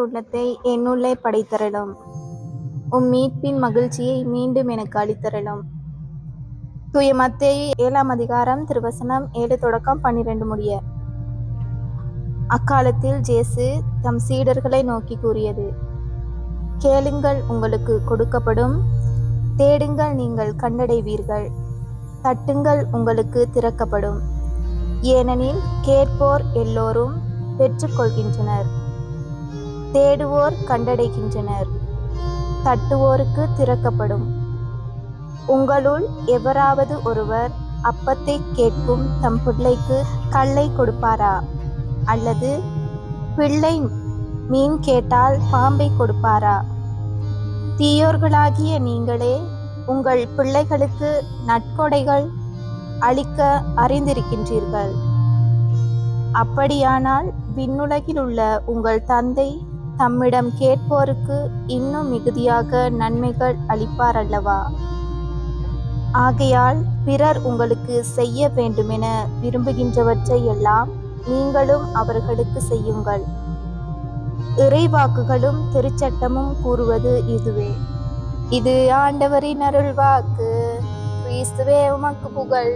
உள்ளத்தை என்னுள்ளே படைத்தருளும். உம் மீட்பின் மகிழ்ச்சியை மீண்டும் எனக்கு அளித்தருளும். தூய மத்தேயு 7ஆம் அதிகாரம் திருவசனம் 7 தொடக்கம் 12 முடிய. அக்காலத்தில் இயேசு தம் சீடர்களை நோக்கி கூறியது: கேளுங்கள், உங்களுக்கு கொடுக்கப்படும். தேடுங்கள், நீங்கள் கண்டடைவீர்கள். தட்டுங்கள், உங்களுக்கு திறக்கப்படும். ஏனெனில் கேட்போர் எல்லோரும் பெற்றுக்கொள்கின்றனர். தேடுவோர் கண்டடைகின்றனர். தட்டுவோருக்கு திறக்கப்படும். உங்களுள் எவராவது ஒருவர் அப்பத்தை கேட்கும் தம் பிள்ளைக்கு கல்லை கொடுப்பாரா? அல்லது பிள்ளை மீன் கேட்டால் பாம்பை கொடுப்பாரா? தீயோர்களாகிய நீங்களே உங்கள் பிள்ளைகளுக்கு நற்கொடைகள் அளிக்க அறிந்திருக்கின்றீர்கள். அப்படியானால் விண்ணுலகில் உள்ள உங்கள் தந்தை தம்மிடம் கேட்போருக்கு இன்னும் மிகுதியாக நன்மைகள் அளிப்பார் அல்லவா? ஆகையால் பிறர் உங்களுக்கு செய்ய வேண்டுமென விரும்புகின்றவற்றை எல்லாம் நீங்களும் அவர்களுக்கு செய்யுங்கள். இறைவாக்குகளும் திருச்சட்டமும் கூறுவது இதுவே. இது ஆண்டவரின் அருள்வாக்கு. கிறிஸ்துவே உமக்கு புகழ்.